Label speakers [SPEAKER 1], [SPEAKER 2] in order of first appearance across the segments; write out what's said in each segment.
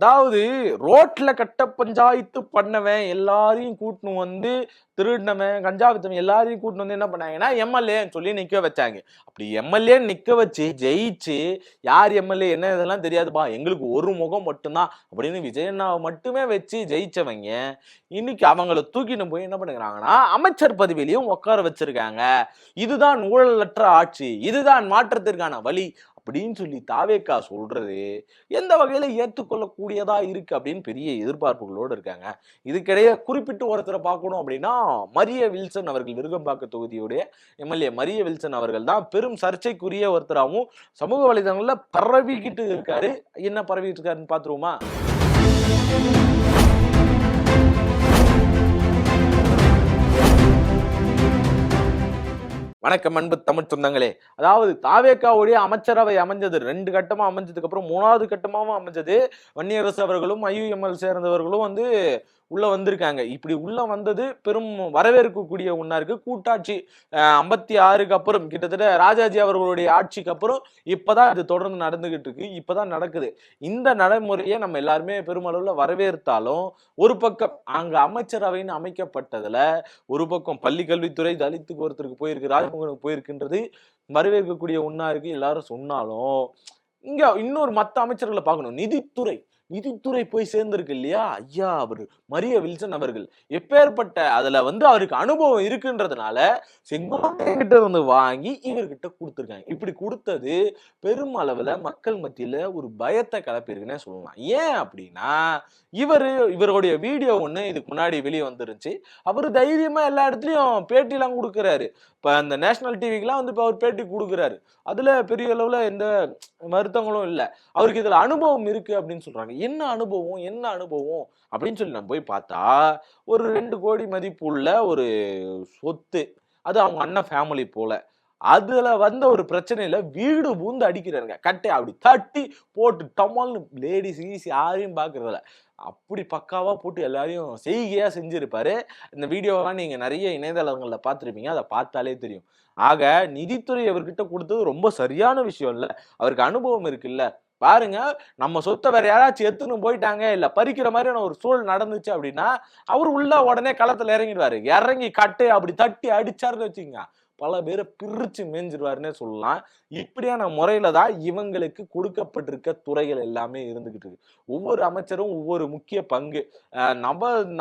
[SPEAKER 1] அதாவது ரோட்ல கட்ட பஞ்சாயத்து பண்ணவன் எல்லாரையும் கூட்டின்னு வந்து திருடினவன் கஞ்சா வித்தவன் எல்லாரையும் கூட்டின்னு வந்து என்ன பண்ணாங்கன்னா எம்எல்ஏன்னு சொல்லி நிக்க வச்சாங்க. அப்படி எம்எல்ஏ நிக்க வச்சு ஜெயிச்சு யார் எம்எல்ஏ என்ன இதெல்லாம் தெரியாதுப்பா, எங்களுக்கு ஒரு முகம் மட்டும்தான் அப்படின்னு விஜயண்ணாவை மட்டுமே வச்சு ஜெயிச்சவங்க இன்னைக்கு அவங்கள தூக்கின்னு போய் என்ன பண்ணுறாங்கன்னா அமைச்சர் பதவியிலையும் உட்கார வச்சிருக்காங்க. இதுதான் ஊழலற்ற ஆட்சி, இதுதான் மாற்றத்திற்கான வழி அப்படின்னு சொல்லி தாவேக்கா சொல்றது எந்த வகையில ஏற்றுக்கொள்ளக்கூடியதா இருக்கு அப்படின்னு பெரிய எதிர்பார்ப்புகளோடு இருக்காங்க. இதுக்கிடையே குறிப்பிட்டு ஒருத்தரை பார்க்கணும் அப்படின்னா மரிய வில்சன் அவர்கள், விருகம்பாக்கம் தொகுதியுடைய எம்எல்ஏ மரிய வில்சன் அவர்கள் தான் பெரும் சர்ச்சைக்குரிய ஒருத்தராகவும் சமூக வலைதளங்கள்ல பரவிக்கிட்டு இருக்காரு. என்ன பரவிட்டு இருக்காருன்னு பாத்துருவோமா? வணக்கம் அன்பு தமிழ் சொந்தங்களே. அதாவது தாவேக்காவுடைய அமைச்சரவை அமைஞ்சது 2 கட்டமா அமைஞ்சதுக்கு அப்புறம் 3வது கட்டமாவும் அமைஞ்சது. வன்னியரசு அவர்களும் ஐயுஎம்எல் சேர்ந்தவர்களும் உள்ள வந்திருக்காங்க. இப்படி உள்ள வந்தது பெரும் வரவேற்கக்கூடிய ஒண்ணா இருக்கு. கூட்டாட்சி 56க்கு அப்புறம் கிட்டத்தட்ட ராஜாஜி அவர்களுடைய ஆட்சிக்கு அப்புறம் இப்பதான் இது தொடர்ந்து நடந்துகிட்டு இருக்கு. இப்பதான் நடக்குது. இந்த நடைமுறையை நம்ம எல்லாருமே பெருமளவுல வரவேற்றாலும் ஒரு பக்கம் அங்க அமைச்சரவைன்னு அமைக்கப்பட்டதுல ஒரு பக்கம் பள்ளி கல்வித்துறை தலித்துக்கு ஒருத்தருக்கு போயிருக்கு, ராஜ்மோகனுக்கு போயிருக்குன்றது வரவேற்கக்கூடிய ஒண்ணா இருக்கு எல்லாரும் சொன்னாலும், இங்க இன்னொரு மத்த அமைச்சர்களை பார்க்கணும். நிதித்துறை போய் சேர்ந்திருக்கு இல்லையா ஐயா, அவர் மரிய வில்சன் அவர்கள் எப்பேற்பட்ட அதுல அவருக்கு அனுபவம் இருக்குன்றதுனால செங்கோட்டையன்கிட்ட இருந்து வாங்கி இவர்கிட்ட கொடுத்துருக்காங்க. இப்படி கொடுத்தது பெரும் அளவுல மக்கள் மத்தியில ஒரு பயத்தை கிளப்பிருக்குன்னே சொல்லலாம். ஏன் அப்படின்னா இவருடைய வீடியோ ஒண்ணு இதுக்கு முன்னாடி வெளியே வந்துருச்சு. அவரு தைரியமா எல்லா இடத்துலயும் பேட்டி எல்லாம் கொடுக்குறாரு. இப்ப அந்த நேஷனல் டிவிக்கெல்லாம் இப்ப அவர் பேட்டி கொடுக்குறாரு. அதுல பெரிய அளவுல எந்த வருத்தங்களும் இல்லை. அவருக்கு இதுல அனுபவம் இருக்கு அப்படின்னு சொல்றாங்க. என்ன அனுபவம் அப்படின்னு சொல்லி நம்ம போய் பார்த்தா ஒரு 2 கோடி மதிப்பு உள்ள ஒரு சொத்து, அது அவங்க அண்ணன் ஃபேமிலி போல. அதுல ஒரு பிரச்சனையில வீடு பூந்து அடிக்கிறாருங்க. கட்டை அப்படி தட்டி போட்டு டமால்னு லேடிஸ் யாரையும் பாக்குறதில்ல, அப்படி பக்காவா போட்டு எல்லாரையும் செய்கையா செஞ்சிருப்பாரு. இந்த வீடியோவெல்லாம் நீங்க நிறைய இணையதளங்கள்ல பார்த்துருப்பீங்க, அதை பார்த்தாலே தெரியும். ஆக நிதித்துறை அவர்கிட்ட கொடுத்தது ரொம்ப சரியான விஷயம் இல்ல, அவருக்கு அனுபவம் இருக்குல்ல. பாருங்க, நம்ம சொத்தை வேற யாராச்சும் எடுத்துன்னு போயிட்டாங்க இல்ல பறிக்கிற மாதிரியான ஒரு சூழல் நடந்துச்சு அப்படின்னா அவர் உள்ள உடனே களத்துல இறங்கிடுவாரு. இறங்கி கட்டு அப்படி தட்டி அடிச்சாருன்னு வச்சுக்கோங்க, பல பேரை பிரிச்சு மேஞ்சிருவாருன்னே சொல்லலாம். இப்படியான முறையில தான் இவங்களுக்கு கொடுக்கப்பட்டிருக்க துறைகள் எல்லாமே இருந்துகிட்டு இருக்கு. ஒவ்வொரு அமைச்சரும் ஒவ்வொரு முக்கிய பங்கு.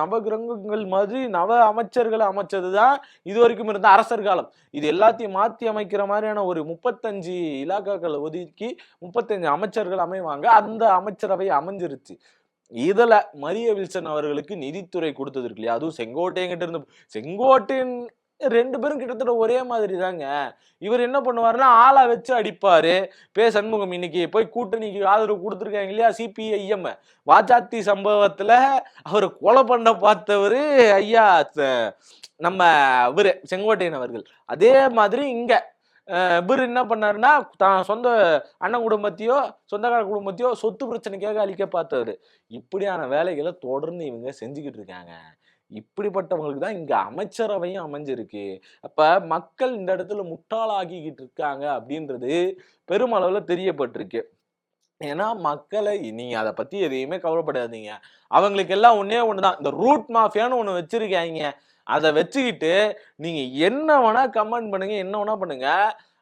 [SPEAKER 1] நவகிரகங்கள் மாதிரி நவ அமைச்சர்களை அமைச்சதுதான் இது வரைக்கும் இருந்த அரசர் காலம். இது எல்லாத்தையும் மாத்தி அமைக்கிற மாதிரியான ஒரு 35 இலாக்காக்களை ஒதுக்கி 35 அமைச்சர்கள் அமைவாங்க. அந்த அமைச்சரவை அமைஞ்சிருச்சு. இதுல மரிய வில்சன் அவர்களுக்கு நிதித்துறை கொடுத்தது இருக்கு இல்லையா, அதுவும் செங்கோட்டையன் கிட்ட இருந்து. செங்கோட்டையன் 2 பேரும் கிட்டத்தட்ட ஒரே மாதிரி தாங்க. இவர் என்ன பண்ணுவாருன்னா ஆளா வச்சு அடிப்பாரு. சண்முகம் இன்னைக்கு போய் கூட்டணிக்கு ஆதரவு கொடுத்துருக்காங்க இல்லையா, சிபிஐஎம் வாஜாத்தி சம்பவத்துல அவரை கொலை பண்ண பார்த்தவரு ஐயா நம்ம இவரு செங்கோட்டையன் அவர்கள். அதே மாதிரி இங்க இவர் என்ன பண்ணாருன்னா தான் சொந்த அண்ணன் குடும்பத்தையோ சொந்தக்கார குடும்பத்தையோ சொத்து பிரச்சனைக்காக அழிக்க பார்த்தவரு. இப்படியான வேலைகளை தொடர்ந்து இவங்க செஞ்சுக்கிட்டு இருக்காங்க. இப்படிப்பட்டவங்களுக்கு தான் இங்க அமைச்சரவையும் அமைஞ்சிருக்கு. அப்ப மக்கள் இந்த இடத்துல முட்டாளாகிக்கிட்டு இருக்காங்க அப்படின்றது பெருமளவுல தெரியப்பட்டிருக்கு. ஏன்னா மக்களை நீங்க அதை பத்தி எதையுமே கவலைப்படாதீங்க. அவங்களுக்கு எல்லாம் ஒன்னே ஒண்ணுதான், இந்த ரூட் மாஃபியான்னு ஒண்ணு வச்சிருக்காங்க. அதை வச்சுக்கிட்டு நீங்க என்ன வேணா கமெண்ட் பண்ணுங்க, என்ன வேணா பண்ணுங்க,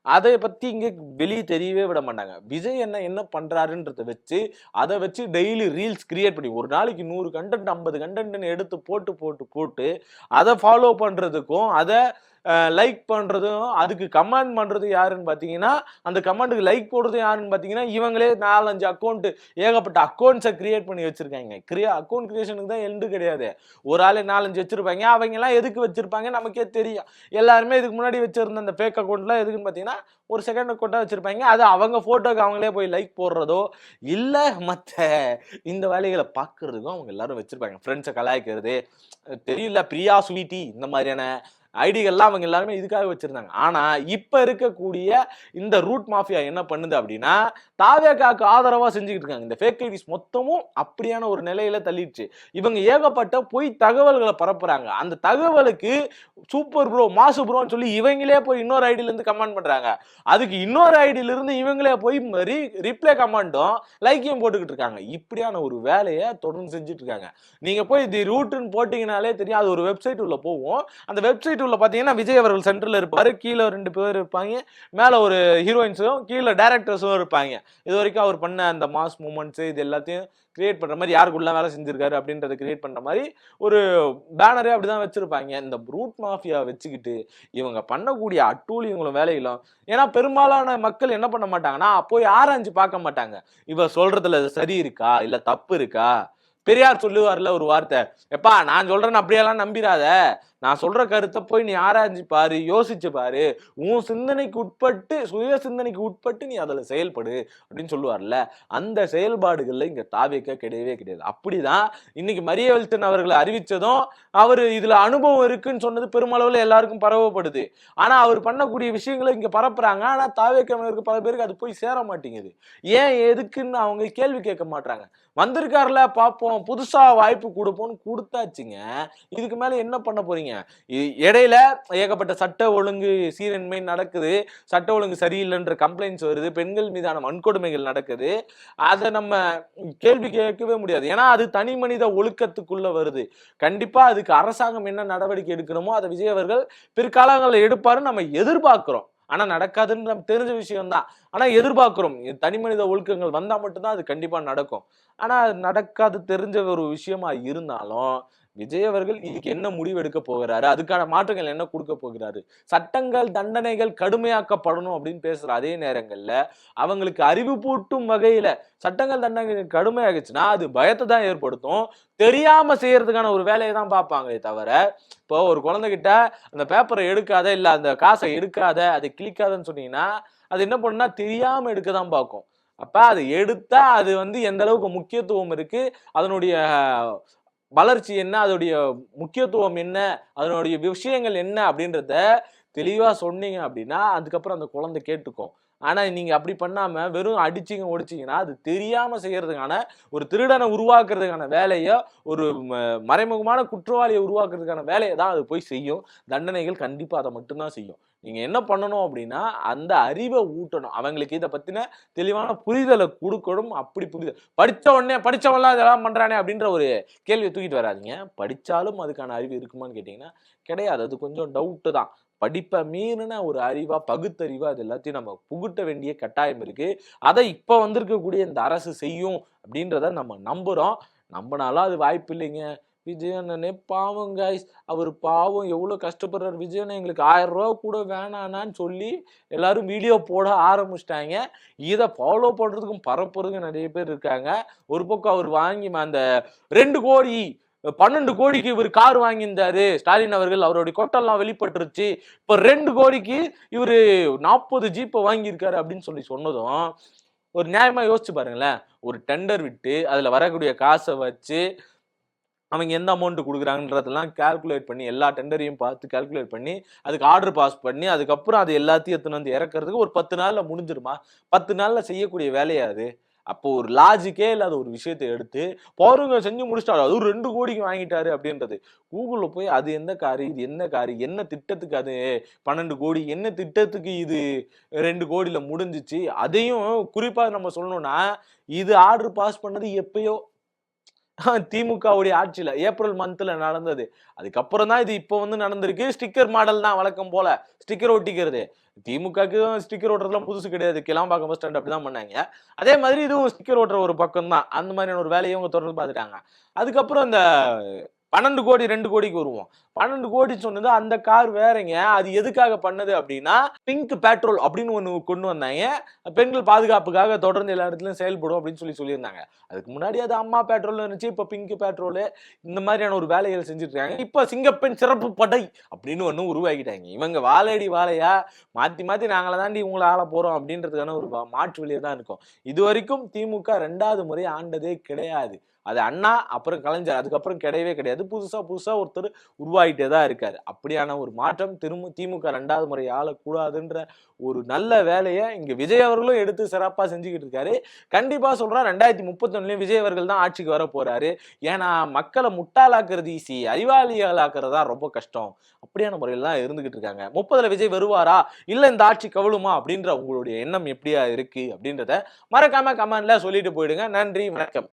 [SPEAKER 1] அதை பத்தி இங்க வெளியே தெரியவே விட மாட்டாங்க. விஜய் என்ன பண்றாருன்றத வச்சு அதை வச்சு டெய்லி ரீல்ஸ் கிரியேட் பண்ணி ஒரு நாளைக்கு 100 கண்டென்ட் 50 கண்டென்ட்னு எடுத்து போட்டு அதை ஃபாலோ பண்றதுக்கும் அதை லைக் பண்றதும் அதுக்கு கமெண்ட் பண்றது யாருன்னு பாத்தீங்கன்னா, அந்த கமெண்ட்டுக்கு லைக் போடுறது யாருன்னு பாத்தீங்கன்னா இவங்களே 4-5 அக்கௌண்ட் ஏகப்பட்ட அக்கௌண்ட்ஸை கிரியேட் பண்ணி வச்சிருக்காங்க. அக்கௌண்ட் கிரியேஷனுக்கு தான் எண்டு கிடையாது. ஒரு ஆளே 4-5 வச்சிருப்பாங்க. அவங்க எல்லாம் எதுக்கு வச்சிருப்பாங்க நமக்கே தெரியும். எல்லாருமே இதுக்கு முன்னாடி வச்சிருந்த அந்த ஃபேக் அக்கௌண்ட்லாம் எதுக்குன்னு பாத்தீங்கன்னா ஒரு செகண்ட் அக்கௌண்ட்டா வச்சிருப்பாங்க. அது அவங்க போட்டோக்கு அவங்களே போய் லைக் போடுறதோ இல்ல மத்த இந்த வேலைகளை பாக்குறதுக்கும் அவங்க எல்லாரும் வச்சிருப்பாங்க. ஃப்ரெண்ட்ஸை கலாய்க்கிறது தெரியல, பிரியா ஸ்வீட்டி இந்த மாதிரியான ஐடிகள்லாம் அவங்க எல்லாருமே இதுக்காக வச்சிருந்தாங்க. ஆனா இப்ப இருக்கக்கூடிய இந்த ரூட் மாஃபியா என்ன பண்ணுது அப்படின்னா, தாவேகாக்கு ஆதரவா செஞ்சுக்கிட்டு இருக்காங்க. இந்த ஃபேக் ஐடிஸ் மொத்தமும் அப்படியான ஒரு நிலையில தள்ளிடுச்சு. இவங்க ஏகப்பட்ட பொய் தகவல்களை பரப்புறாங்க. அந்த தகவலுக்கு சூப்பர் ப்ரோ, மாசு ப்ரோன்னு சொல்லி இவங்களே போய் இன்னொரு ஐடியில இருந்து கமெண்ட் பண்றாங்க. அதுக்கு இன்னொரு ஐடியில இருந்து இவங்களே போய் ரிப்ளை கமெண்டும் லைக்கையும் போட்டுக்கிட்டு இருக்காங்க. இப்படியான ஒரு வேலையை தொடர்ந்து செஞ்சுட்டு இருக்காங்க. நீங்க போய் தி ரூட்னு போட்டீங்கனாலே தெரியும், அது ஒரு வெப்சைட் உள்ள போகும். அந்த வெப்சைட் உள்ள பாத்தீங்கன்னா விஜய் அவர்கள் சென்டர்ல இருப்பாரு, கீழே 2 பேர் இருப்பாங்க, மேல ஒரு ஹீரோயின்ஸும் கீழே டைரக்டர்ஸும் இருப்பாங்க. இது வரைக்கும் அவர் பண்ண அந்த மாஸ் மூமெண்ட்ஸ் இது எல்லாத்தையும் கிரியேட் பண்ற மாதிரி, யாருக்குள்ள வேலை செஞ்சிருக்காரு அப்படின்றத கிரியேட் பண்ற மாதிரி ஒரு பேனரே அப்படிதான் வச்சிருப்பாங்க. இந்த ரூட் மாஃபியா வச்சுக்கிட்டு இவங்க பண்ணக்கூடிய அட்டூழியங்களும் வேலைகளும், ஏன்னா பெரும்பாலான மக்கள் என்ன பண்ண மாட்டாங்கன்னா போய் ஆராய்ஞ்சு பார்க்க மாட்டாங்க. இவ சொல்றதுல சரி இருக்கா இல்ல தப்பு இருக்கா. பெரியார் சொல்லுவார்ல ஒரு வார்த்தை, எப்பா நான் சொல்றேன்னு அப்படியெல்லாம் நம்பிராத, நான் சொல்ற கருத்தை போய் நீ ஆராய்ஞ்சு பாரு, யோசிச்சு பாரு, உன் சிந்தனைக்கு உட்பட்டு, சுய சிந்தனைக்கு உட்பட்டு நீ அதுல செயல்படு அப்படின்னு சொல்லுவார்ல. அந்த செயல்பாடுகள்ல இங்க தாவேக்கா கிடையவே கிடையாது. அப்படிதான் இன்னைக்கு மரியவெல்டன் அவர்களை அறிவிச்சதும் அவர் இதுல அனுபவம் இருக்குன்னு சொன்னது பெருமளவுல எல்லாருக்கும் பரவப்படுது. ஆனா அவர் பண்ணக்கூடிய விஷயங்களை இங்க பரப்புறாங்க. ஆனா தாவேக்கா பல பேருக்கு அது போய் சேர மாட்டேங்குது. ஏன் எதுக்குன்னு அவங்க கேள்வி கேட்க மாட்டாங்க. வந்திருக்காருல பாப்போம், புதுசா வாய்ப்பு கொடுப்போம்னு கொடுத்தாச்சுங்க. இதுக்கு மேல என்ன பண்ண போறீங்க? இடையில ஏகப்பட்ட சட்ட ஒழுங்கு சீரின்மை நடக்குது, சட்ட ஒழுங்கு சரியில்லைன்ற கம்ப்ளைண்ட்ஸ் வருது, பெண்கள் மீதான வன்கொடுமைகள் நடக்குது. அதை நம்ம கேள்வி கேட்கவே முடியாது. ஏன்னா அது தனி மனித ஒழுக்கத்துக்குள்ள வருது. கண்டிப்பா அதுக்கு அரசாங்கம் என்ன நடவடிக்கை எடுக்கணுமோ அதை விஜய் அவர்கள் பிற்காலங்களில் எடுப்பாருன்னு நம்ம எதிர்பார்க்கிறோம். ஆனா நடக்காதுன்னு நம்ம தெரிஞ்ச விஷயம் தான். ஆனா எதிர்பார்க்கிறோம், தனி மனித ஒழுக்கங்கள் வந்தா மட்டும்தான் அது கண்டிப்பா நடக்கும். ஆனா நடக்காது தெரிஞ்ச ஒரு விஷயமா இருந்தாலும் விஜய் அவர்கள் இதுக்கு என்ன முடிவு எடுக்க போகிறாரு, அதுக்கான மாற்றங்கள் என்ன கொடுக்க போகிறாரு, சட்டங்கள் தண்டனைகள் கடுமையாக்கப்படணும் அப்படின்னு பேசுற அதே நேரங்கள்ல அவங்களுக்கு அறிவு பூட்டும் வகையில சட்டங்கள் தண்டனைகள் கடுமையாகிச்சுன்னா அது பயத்தை தான் ஏற்படுத்தும். தெரியாம செய்யறதுக்கான ஒரு வேலையை தான் பார்ப்பாங்களே தவிர, இப்போ ஒரு குழந்தைகிட்ட அந்த பேப்பரை எடுக்காத இல்ல அந்த காசை எடுக்காத அதை கிளிக்காதன்னு சொன்னீங்கன்னா அது என்ன பண்ணுன்னா தெரியாம எடுக்கதான் பார்க்கும். அப்ப அதை எடுத்தா அது எந்த அளவுக்கு முக்கியத்துவம் இருக்கு, அதனுடைய வளர்ச்சி என்ன, அதோடைய முக்கியத்துவம் என்ன, அதனுடைய விஷயங்கள் என்ன அப்படின்றத தெளிவா சொன்னீங்க அப்படின்னா அதுக்கப்புறம் அந்த குழந்தை கேட்டுக்கும். ஆனா நீங்க அப்படி பண்ணாம வெறும் அடிச்சிங்க ஒடிச்சிங்கன்னா அது தெரியாம செய்யறதுக்கான ஒரு திருடனை உருவாக்குறதுக்கான வேலையை, ஒரு மறைமுகமான குற்றவாளியை உருவாக்குறதுக்கான வேலையை தான் அது போய் செய்யும். தண்டனைகள் கண்டிப்பா அதை மட்டும்தான் செய்யும். நீங்க என்ன பண்ணணும் அப்படின்னா அந்த அறிவை ஊட்டணும், அவங்களுக்கு இதை பத்தின தெளிவான புரிதலை கொடுக்கணும். அப்படி புரிதல் படிச்சவன்லாம் இதெல்லாம் பண்றானே அப்படின்ற ஒரு கேள்வியை தூக்கிட்டு வராதிங்க. படிச்சாலும் அதுக்கான அறிவு இருக்குமான்னு கேட்டீங்கன்னா கிடையாது. அது கொஞ்சம் டவுட்டு தான். படிப்பை மீறின ஒரு அறிவா, பகுத்தறிவா அது எல்லாத்தையும் நம்ம புகுட்ட வேண்டிய கட்டாயம் இருக்கு. அதை இப்ப வந்திருக்கக்கூடிய இந்த அரசு செய்யும் அப்படின்றத நம்ம நம்புறோம். நம்பினாலும் அது வாய்ப்பு இல்லைங்க. விஜய் அண்ணனே பாவம் கைஸ், அவர் பாவம் எவ்வளவு கஷ்டப்படுறாரு. விஜய் அண்ணன் எங்களுக்கு 1000 ரூபா கூட வேணான்னு சொல்லி எல்லாரும் வீடியோ போட ஆரம்பிச்சிட்டாங்க. இதை ஃபாலோ பண்றதுக்கும் பரப்புறதுக்கும் நிறைய பேர் இருக்காங்க. ஒரு பக்கம் அவர் வாங்கி அந்த 2 கோடி 12 கோடிக்கு இவர் கார் வாங்கியிருந்தாரு ஸ்டாலின் அவர்கள், அவருடைய கொட்டெல்லாம் வெளிப்பட்டுருச்சு. இப்ப 2 கோடிக்கு இவரு 40 ஜீப்பை வாங்கியிருக்காரு அப்படின்னு சொல்லி சொன்னதும் ஒரு நியாயமா யோசிச்சு பாருங்களேன். ஒரு டெண்டர் விட்டு அதுல வரக்கூடிய காசை வச்சு அவங்க எந்த அமௌண்ட் கொடுக்குறாங்கன்றதெல்லாம் கால்குலேட் பண்ணி, எல்லா டெண்டரையும் பார்த்து கால்குலேட் பண்ணி அதுக்கு ஆர்டர் பாஸ் பண்ணி அதுக்கப்புறம் அது எல்லாத்தையும் எடுத்துன்னு இறக்குறதுக்கு ஒரு 10 நாள்ல முடிஞ்சிருமா? 10 நாள்ல செய்யக்கூடிய வேலையா அது? அப்போ ஒரு லாஜிக்கே இல்லாத ஒரு விஷயத்தை எடுத்து பாருங்க செஞ்சு முடிச்சிட்டாரு, அதுவும் 2 கோடிக்கு வாங்கிட்டாரு அப்படின்றது. கூகுள்ல போய் அது எந்த காரு, இது என்ன காரு, என்ன திட்டத்துக்கு அது 12 கோடி, என்ன திட்டத்துக்கு இது 2 கோடியில முடிஞ்சிச்சு, அதையும் குறிப்பா நம்ம சொல்லணும்னா இது ஆர்டர் பாஸ் பண்ணது எப்பயோ திமுகவுடைய ஆட்சியில ஏப்ரல் மந்த்ல நடந்தது. அதுக்கப்புறம் தான் இது இப்போ நடந்திருக்கு. ஸ்டிக்கர் மாடல் தான் வழக்கம் போல ஸ்டிக்கர் ஒட்டிக்கிறது. திமுகக்கு ஸ்டிக்கர் ஓட்டுறதுலாம் புதுசு கிடையாது. கிளாம்பாக்கம் பஸ் ஸ்டாண்ட் அப்படிதான் பண்ணாங்க. அதே மாதிரி இதுவும் ஸ்டிக்கர் ஓட்டுற ஒரு பக்கம் தான். அந்த மாதிரியான ஒரு வேலையை அவங்க தொடர்ந்து பார்த்துட்டாங்க. அதுக்கப்புறம் இந்த 12 கோடி 2 கோடிக்கு வருவோம். 12 கோடி சொன்னது அந்த கார் வேறங்க. அது எதுக்காக பண்ணது அப்படின்னா பிங்க் பெட்ரோல் அப்படின்னு ஒண்ணு கொண்டு வந்தாங்க. பெண்கள் பாதுகாப்புக்காக தொடர்ந்து எல்லா இடத்துலயும் செயல்படும் அப்படின்னு சொல்லியிருந்தாங்க. அதுக்கு முன்னாடி அது அம்மா பெட்ரோல் இருந்துச்சு. இப்ப பிங்க் பெட்ரோல் இந்த மாதிரியான ஒரு வேலைகளை செஞ்சுட்டு இருக்காங்க. இப்ப சிங்கப்பெண் சிறப்பு படை அப்படின்னு ஒண்ணு உருவாக்கிட்டாங்க. இவங்க வாழையடி வாழையா மாத்தி மாத்தி நாங்கள தாண்டி இவங்களை ஆள போறோம் அப்படின்றதுக்கான ஒரு மாற்று வழியா தான் இருக்கும். இது வரைக்கும் திமுக 2வது முறை ஆண்டதே கிடையாது. அது அண்ணா, அப்புறம் கலைஞர், அதுக்கப்புறம் கிடையவே கிடையாது. கிடையாது. புதுசா ஒருத்தர் உருவாகிட்டே தான் இருக்காரு. அப்படியான ஒரு மாற்றம் திமுக 2வது முறை ஆளக்கூடாதுன்ற ஒரு நல்ல வேலையை இங்க விஜய் அவர்களும் எடுத்து சிறப்பா செஞ்சுக்கிட்டு இருக்காரு. கண்டிப்பா சொல்றேன் 2031 விஜய் அவர்கள் தான் ஆட்சிக்கு வர போறாரு. ஏன்னா மக்களை முட்டாளாக்குறது ஈஸி, அறிவாளிகளாக்குறது தான் ரொம்ப கஷ்டம். அப்படியான முறையில் தான் இருந்துகிட்டு இருக்காங்க. 30ல விஜய் வருவாரா இல்ல இந்த ஆட்சி கவிழுமா அப்படின்ற உங்களுடைய எண்ணம் எப்படியா இருக்கு அப்படின்றத மறக்காம கமெண்ட்ல சொல்லிட்டு போயிடுங்க. நன்றி, வணக்கம்.